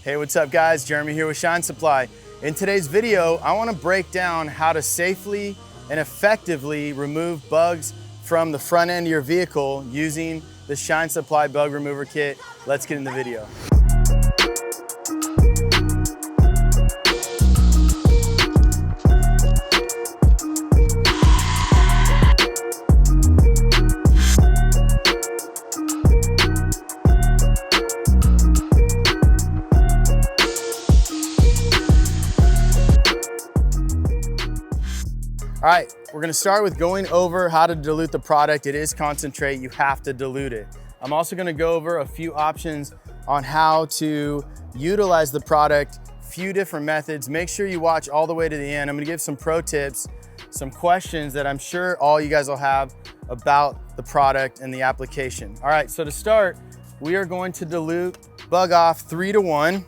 Hey, what's up guys? Jeremy here with shinesupply. In today's video, I want to break down how to safely and effectively remove bugs from the front end of your vehicle using the shinesupply bug remover kit. Let's get in the video. All right, we're gonna start with going over how to dilute the product. It is concentrate, you have to dilute it. I'm also gonna go over a few options on how to utilize the product, few different methods. Make sure you watch all the way to the end. I'm gonna give some pro tips, some questions that I'm sure all you guys will have about the product and the application. All right, so to start, we are going to dilute bug off 3 to 1.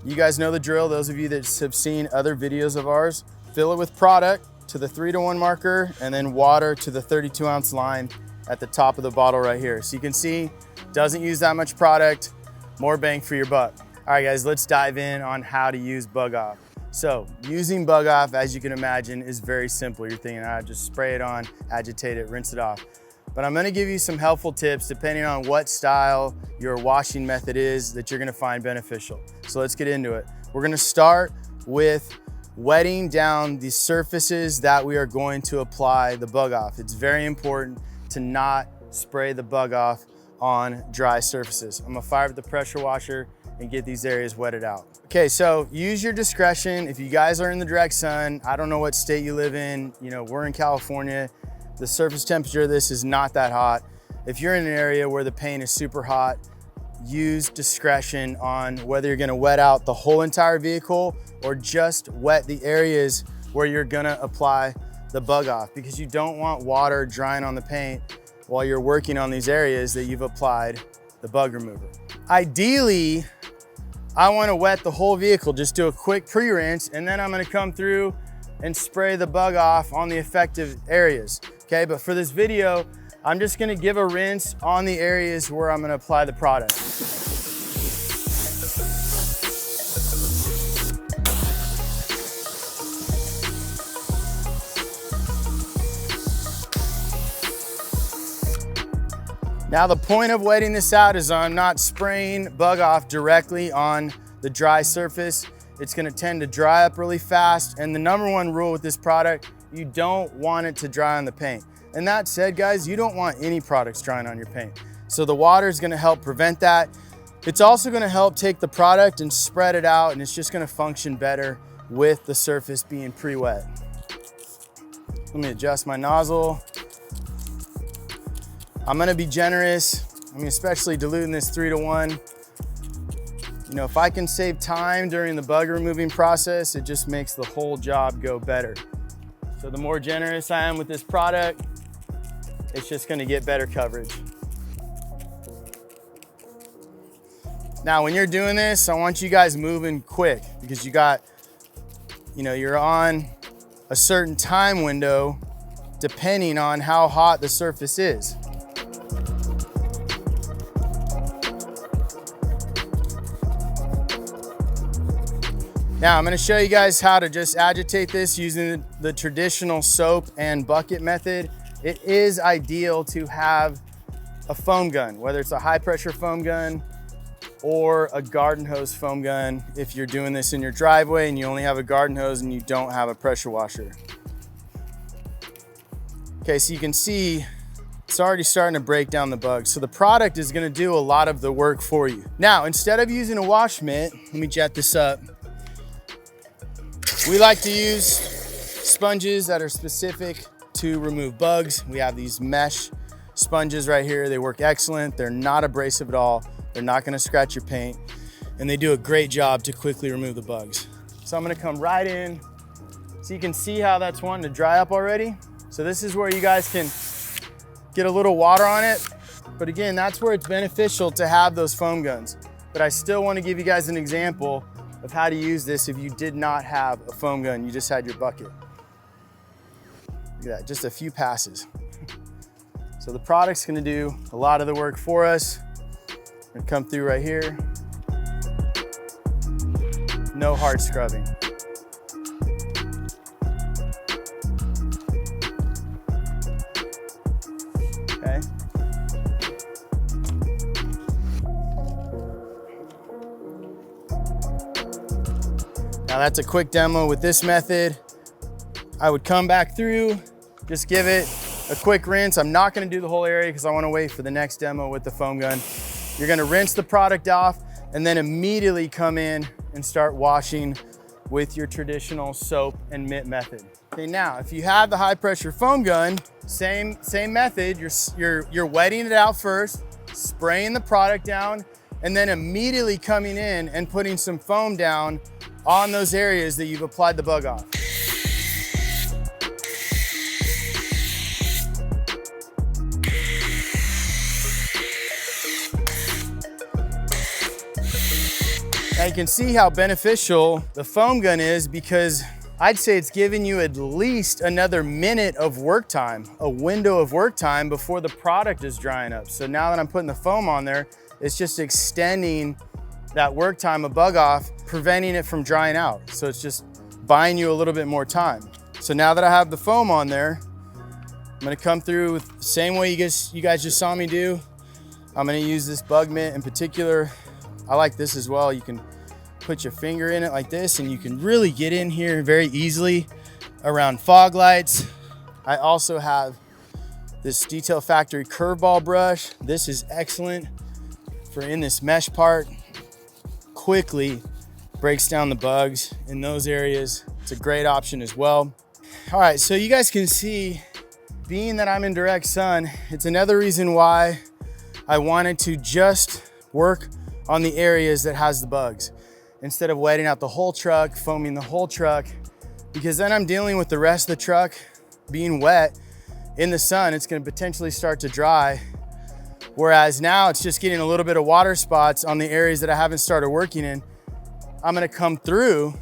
You guys know the drill, those of you that have seen other videos of ours. Fill it with product to the 3 to 1 marker and then water to the 32 ounce line at the top of the bottle right here. So you can see, doesn't use that much product, more bang for your buck. All right guys, let's dive in on how to use bug off. So using bug off, as you can imagine, is very simple. You're thinking, just spray it on, agitate it, rinse it off. But I'm gonna give you some helpful tips depending on what style your washing method is that you're gonna find beneficial. So let's get into it. We're gonna start with wetting down the surfaces that we are going to apply the bug off. It's very important to not spray the bug off on dry surfaces. I'm gonna fire up the pressure washer and get these areas wetted out. Okay, so use your discretion. If you guys are in the direct sun, I don't know what state you live in, we're in California. The surface temperature of this is not that hot. If you're in an area where the paint is super hot, use discretion on whether you're gonna wet out the whole entire vehicle or just wet the areas where you're gonna apply the bug off, because you don't want water drying on the paint while you're working on these areas that you've applied the bug remover. Ideally, I wanna wet the whole vehicle, just do a quick pre-rinse, and then I'm gonna come through and spray the bug off on the affected areas, okay? But for this video, I'm just gonna give a rinse on the areas where I'm gonna apply the product. Now the point of wetting this out is I'm not spraying bug off directly on the dry surface. It's gonna tend to dry up really fast. And the number one rule with this product, you don't want it to dry on the paint. And that said, guys, you don't want any products drying on your paint. So the water is gonna help prevent that. It's also gonna help take the product and spread it out, and it's just gonna function better with the surface being pre-wet. Let me adjust my nozzle. I'm gonna be generous. Especially diluting this 3 to 1. If I can save time during the bug removing process, it just makes the whole job go better. So the more generous I am with this product, it's just gonna get better coverage. Now, when you're doing this, I want you guys moving quick, because you're on a certain time window depending on how hot the surface is. Now I'm gonna show you guys how to just agitate this using the traditional soap and bucket method. It is ideal to have a foam gun, whether it's a high pressure foam gun or a garden hose foam gun if you're doing this in your driveway and you only have a garden hose and you don't have a pressure washer. Okay, so you can see it's already starting to break down the bugs. So the product is gonna do a lot of the work for you. Now, instead of using a wash mitt, let me jet this up. We like to use sponges that are specific to remove bugs. We have these mesh sponges right here. They work excellent. They're not abrasive at all. They're not gonna scratch your paint, and they do a great job to quickly remove the bugs. So I'm gonna come right in. So you can see how that's wanting to dry up already. So this is where you guys can get a little water on it. But again, that's where it's beneficial to have those foam guns. But I still wanna give you guys an example of how to use this if you did not have a foam gun, you just had your bucket. Look at that, just a few passes. So the product's gonna do a lot of the work for us. Gonna come through right here. no hard scrubbing. Okay. Now that's a quick demo with this method. I would come back through, just give it a quick rinse. I'm not gonna do the whole area because I wanna wait for the next demo with the foam gun. You're gonna rinse the product off and then immediately come in and start washing with your traditional soap and mitt method. Okay, now if you have the high pressure foam gun, same method. You're wetting it out first, spraying the product down, and then immediately coming in and putting some foam down on those areas that you've applied the bug off. Now you can see how beneficial the foam gun is because I'd say it's giving you at least another minute of work time, a window of work time before the product is drying up. So now that I'm putting the foam on there, it's just extending that work time of bug off, preventing it from drying out. So it's just buying you a little bit more time. So now that I have the foam on there, I'm gonna come through with the same way you guys just saw me do. I'm gonna use this bug mitt in particular. I like this as well. You can put your finger in it like this and you can really get in here very easily around fog lights. I also have this Detail Factory curveball brush. This is excellent for in this mesh part. Quickly breaks down the bugs in those areas. It's a great option as well. All right, so you guys can see, being that I'm in direct sun, it's another reason why I wanted to just work on the areas that has the bugs instead of wetting out the whole truck, foaming the whole truck, because then I'm dealing with the rest of the truck being wet in the sun. It's gonna potentially start to dry. Whereas now it's just getting a little bit of water spots on the areas that I haven't started working in. I'm gonna come through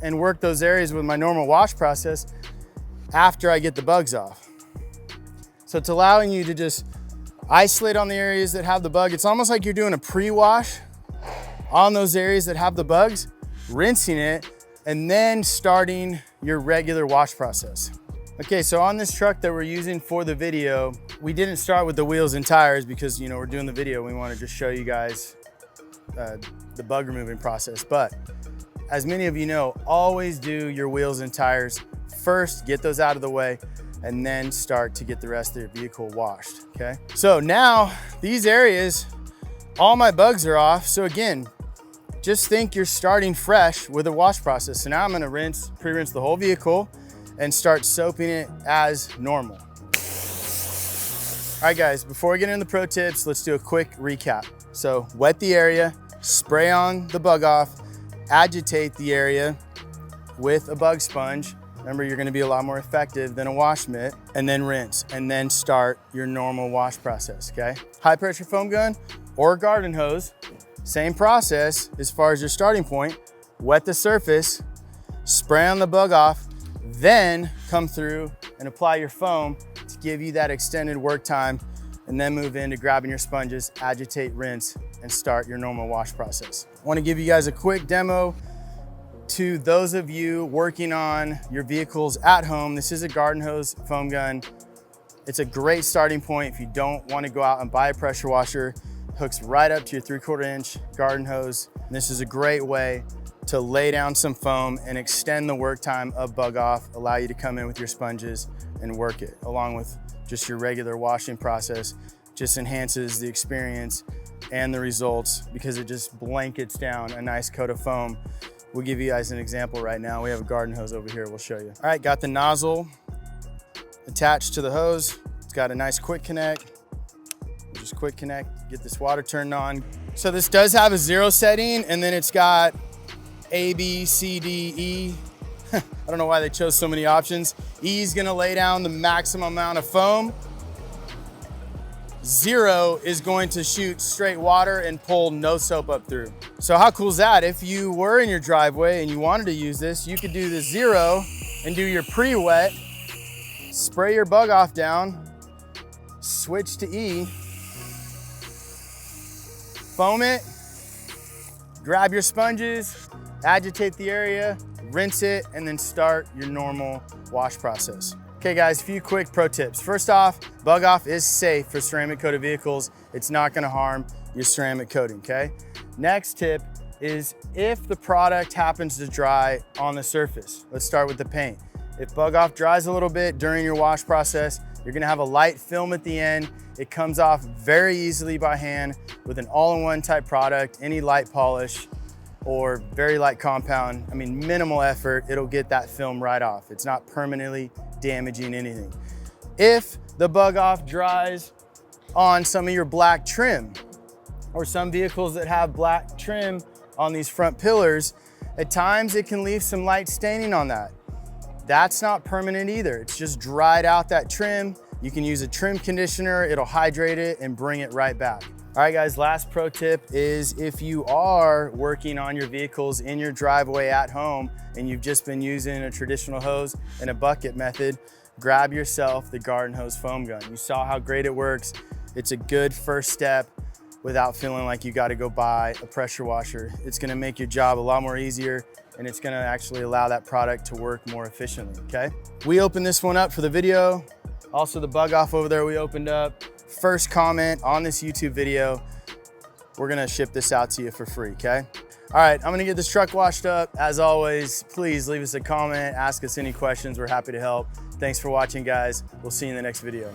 and work those areas with my normal wash process after I get the bugs off. So it's allowing you to just isolate on the areas that have the bug. It's almost like you're doing a pre-wash on those areas that have the bugs, rinsing it, and then starting your regular wash process. Okay, so on this truck that we're using for the video, we didn't start with the wheels and tires because, you know, we're doing the video. We want to just show you guys the bug removing process. But as many of you know, always do your wheels and tires first, get those out of the way, and then start to get the rest of your vehicle washed, okay? So now these areas, all my bugs are off. So again, just think you're starting fresh with a wash process. So now I'm gonna pre-rinse the whole vehicle and start soaping it as normal. All right guys, before we get into the pro tips, let's do a quick recap. So wet the area, spray on the bug off, agitate the area with a bug sponge. Remember, you're gonna be a lot more effective than a wash mitt, and then rinse, and then start your normal wash process, okay? High pressure foam gun or garden hose, same process as far as your starting point. Wet the surface, spray on the bug off, then come through and apply your foam to give you that extended work time, and then move into grabbing your sponges, agitate, rinse, and start your normal wash process. I wanna give you guys a quick demo to those of you working on your vehicles at home. This is a garden hose foam gun. It's a great starting point if you don't wanna go out and buy a pressure washer. Hooks right up to your 3/4 inch garden hose. And this is a great way to lay down some foam and extend the work time of bug off, allow you to come in with your sponges and work it, along with just your regular washing process. Just enhances the experience and the results because it just blankets down a nice coat of foam. We'll give you guys an example right now. We have a garden hose over here, we'll show you. All right, got the nozzle attached to the hose. It's got a nice quick connect. We'll just quick connect, get this water turned on. So this does have a 0 setting, and then it's got A, B, C, D, E. I don't know why they chose so many options. E is gonna lay down the maximum amount of foam. 0 is going to shoot straight water and pull no soap up through. So how cool is that? If you were in your driveway and you wanted to use this, you could do the 0 and do your pre-wet, spray your bug off down, switch to E, foam it, grab your sponges, agitate the area, rinse it, and then start your normal wash process. Okay guys, a few quick pro tips. First off, bug off is safe for ceramic coated vehicles. It's not gonna harm your ceramic coating, okay? Next tip is if the product happens to dry on the surface. Let's start with the paint. If bug off dries a little bit during your wash process, you're gonna have a light film at the end. It comes off very easily by hand with an all-in-one type product, any light polish or very light compound. I mean, minimal effort, it'll get that film right off. It's not permanently damaging anything. If the bug off dries on some of your black trim or some vehicles that have black trim on these front pillars, at times it can leave some light staining on that. That's not permanent either. It's just dried out that trim. You can use a trim conditioner, it'll hydrate it and bring it right back. All right guys, last pro tip is if you are working on your vehicles in your driveway at home and you've just been using a traditional hose and a bucket method, grab yourself the garden hose foam gun. You saw how great it works. It's a good first step without feeling like you gotta go buy a pressure washer. It's gonna make your job a lot more easier and it's gonna actually allow that product to work more efficiently, okay? We opened this one up for the video. Also the bug off over there we opened up. First comment on this YouTube video, we're gonna ship this out to you for free, okay? All right, I'm gonna get this truck washed up. As always, please leave us a comment, ask us any questions. We're happy to help. Thanks for watching, guys. We'll see you in the next video.